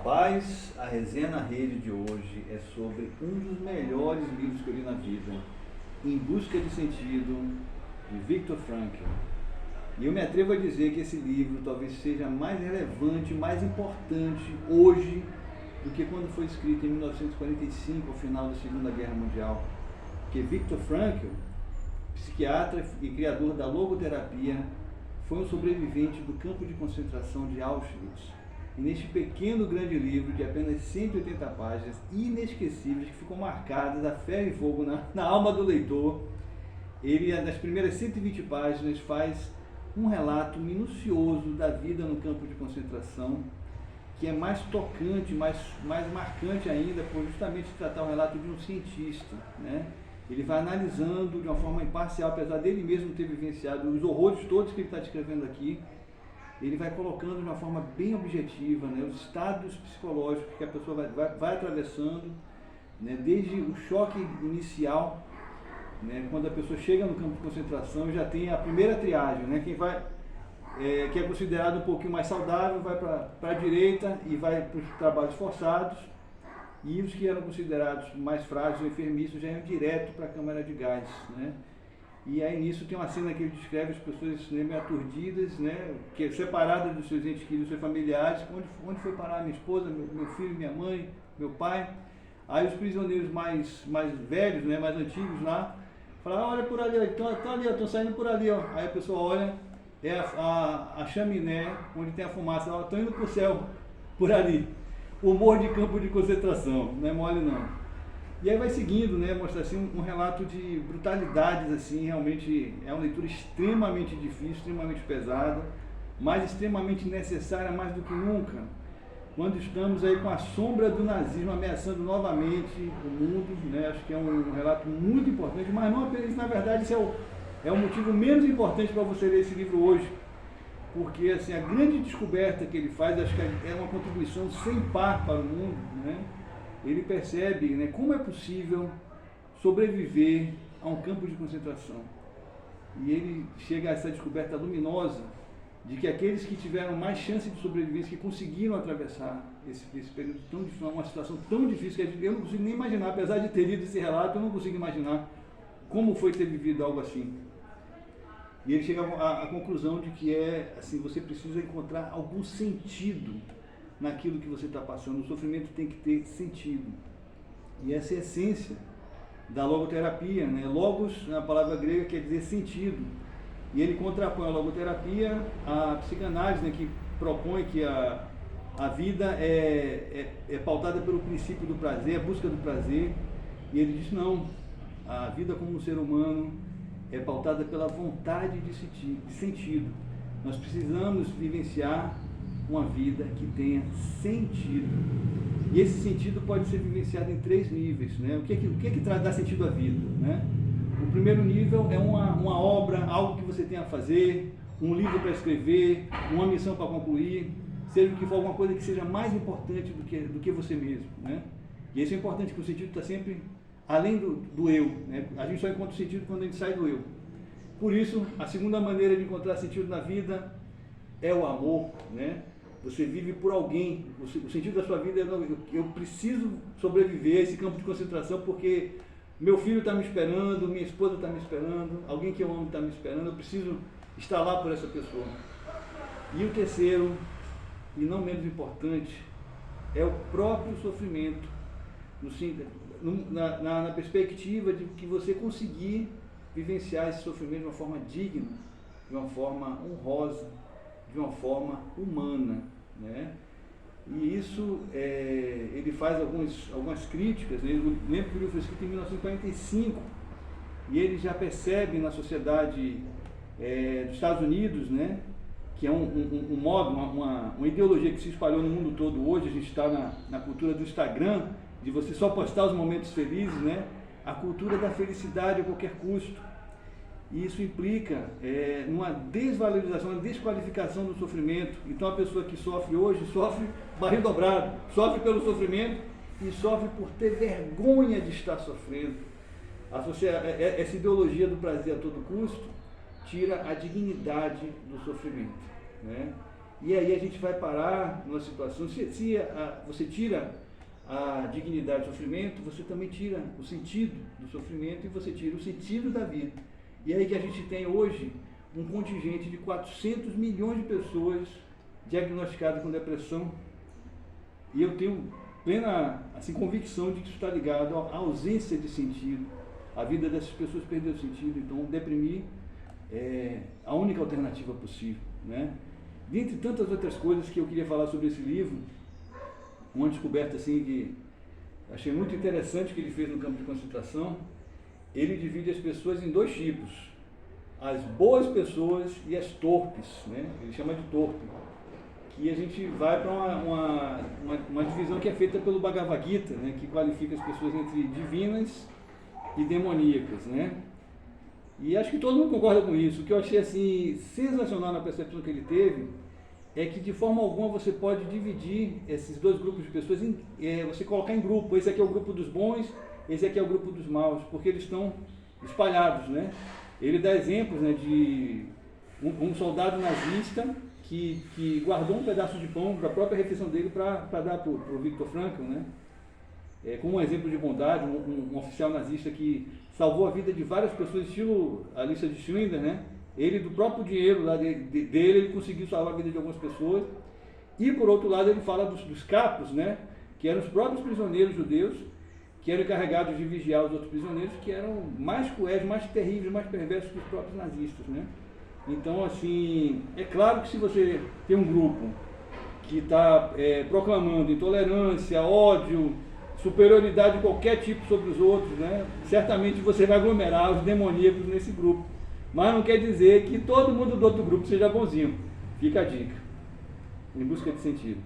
Rapaz, a resenha na rede de hoje é sobre um dos melhores livros que eu li na vida, Em Busca de Sentido, de Viktor Frankl. E eu me atrevo a dizer que esse livro talvez seja mais relevante, mais importante hoje do que quando foi escrito em 1945, ao final da Segunda Guerra Mundial. Porque Viktor Frankl, psiquiatra e criador da logoterapia, foi um sobrevivente do campo de concentração de Auschwitz. E neste pequeno grande livro de apenas 180 páginas, inesquecíveis, que ficam marcadas a ferro e fogo na alma do leitor, ele, nas primeiras 120 páginas, faz um relato minucioso da vida no campo de concentração, que é mais tocante, mais marcante ainda, por justamente tratar o relato de um cientista, né? Ele vai analisando de uma forma imparcial, apesar dele mesmo ter vivenciado os horrores todos que ele está descrevendo aqui. Ele vai colocando de uma forma bem objetiva, né, os estados psicológicos que a pessoa vai atravessando, né, desde o choque inicial, né, quando a pessoa chega no campo de concentração, já tem a primeira triagem, né, quem vai, que é considerado um pouquinho mais saudável, vai para a direita e vai para os trabalhos forçados, e os que eram considerados mais frágeis ou enfermiços já iam direto para a câmara de gás, né. E aí nisso tem uma cena que ele descreve as pessoas, né, meio aturdidas, né, que separadas dos seus entes queridos, dos seus familiares, onde foi parar minha esposa, meu filho, minha mãe, meu pai. Aí os prisioneiros mais velhos, né, mais antigos lá, falaram, olha por ali, estão saindo por ali, ó. Aí a pessoa olha, é a chaminé, onde tem a fumaça, estão indo para o céu, por ali. Humor de campo de concentração, não é mole não. E aí vai seguindo, né, mostra assim um relato de brutalidades, assim, realmente é uma leitura extremamente difícil, extremamente pesada, mas extremamente necessária mais do que nunca, quando estamos aí com a sombra do nazismo ameaçando novamente o mundo, né, acho que é um relato muito importante, mas não apenas, na verdade, isso é o motivo menos importante para você ler esse livro hoje, porque assim, a grande descoberta que ele faz, acho que é uma contribuição sem par para o mundo, né? Ele percebe, né, como é possível sobreviver a um campo de concentração. E ele chega a essa descoberta luminosa de que aqueles que tiveram mais chance de sobrevivência, que conseguiram atravessar esse período tão difícil, uma situação tão difícil, que eu não consigo nem imaginar, apesar de ter lido esse relato, eu não consigo imaginar como foi ter vivido algo assim. E ele chega à conclusão de que assim, você precisa encontrar algum sentido naquilo que você está passando. O sofrimento tem que ter sentido. E essa é a essência da logoterapia, né? Logos, na palavra grega, quer dizer sentido. E ele contrapõe a logoterapia à psicanálise, né, que propõe que a vida é pautada pelo princípio do prazer, a busca do prazer. E ele diz, não, a vida como um ser humano é pautada pela vontade de sentido. Nós precisamos vivenciar uma vida que tenha sentido. E esse sentido pode ser vivenciado em 3 níveis, né? O que é que dá sentido à vida, né? O primeiro nível é uma obra, algo que você tem a fazer, um livro para escrever, uma missão para concluir, seja o que for, alguma coisa que seja mais importante do que você mesmo, né? E isso é importante, porque o sentido está sempre além do eu, né? A gente só encontra o sentido quando a gente sai do eu. Por isso, a segunda maneira de encontrar sentido na vida é o amor, né? Você vive por alguém, o sentido da sua vida é, eu preciso sobreviver a esse campo de concentração porque meu filho está me esperando, minha esposa está me esperando, alguém que eu amo está me esperando, eu preciso estar lá por essa pessoa. E o terceiro, e não menos importante, é o próprio sofrimento, na perspectiva de que você conseguir vivenciar esse sofrimento de uma forma digna, de uma forma honrosa, de uma forma humana, né? E isso, ele faz algumas críticas, né? Eu lembro que o livro foi escrito em 1945, e ele já percebe na sociedade dos Estados Unidos, né, que é um modo, uma ideologia que se espalhou no mundo todo hoje. A gente está na cultura do Instagram, de você só postar os momentos felizes, né? A cultura da felicidade a qualquer custo. E isso implica numa desvalorização, uma desqualificação do sofrimento. Então a pessoa que sofre hoje, sofre barril dobrado, sofre pelo sofrimento e sofre por ter vergonha de estar sofrendo. Essa ideologia do prazer a todo custo tira a dignidade do sofrimento, né? E aí a gente vai parar numa situação, se você tira a dignidade do sofrimento, você também tira o sentido do sofrimento e você tira o sentido da vida. E aí que a gente tem hoje um contingente de 400 milhões de pessoas diagnosticadas com depressão. E eu tenho plena convicção de que isso está ligado à ausência de sentido. A vida dessas pessoas perdeu sentido, então deprimir é a única alternativa possível, né? Dentre tantas outras coisas que eu queria falar sobre esse livro, uma descoberta assim que achei muito interessante que ele fez no campo de concentração, ele divide as pessoas em dois tipos, as boas pessoas e as torpes, né? Ele chama de torpe, que a gente vai para uma divisão que é feita pelo Bhagavad Gita, né? Que qualifica as pessoas entre divinas e demoníacas, né? E acho que todo mundo concorda com isso. O que eu achei assim sensacional na percepção que ele teve é que de forma alguma você pode dividir esses dois grupos de pessoas, você colocar em grupo. Esse aqui é o grupo dos bons, esse aqui é o grupo dos maus, porque eles estão espalhados, né? Ele dá exemplos, né, de um soldado nazista que guardou um pedaço de pão para a própria refeição dele para dar para o Viktor Frankl, né? Como um exemplo de bondade, um oficial nazista que salvou a vida de várias pessoas, estilo a lista de Schindler, né? Ele, do próprio dinheiro lá dele, ele conseguiu salvar a vida de algumas pessoas. E, por outro lado, ele fala dos capos, né? Que eram os próprios prisioneiros judeus, que eram encarregados de vigiar os outros prisioneiros, que eram mais cruéis, mais terríveis, mais perversos que os próprios nazistas, né? Então, assim, é claro que se você tem um grupo que está proclamando intolerância, ódio, superioridade de qualquer tipo sobre os outros, né? Certamente você vai aglomerar os demoníacos nesse grupo. Mas não quer dizer que todo mundo do outro grupo seja bonzinho. Fica a dica. Em busca de sentido.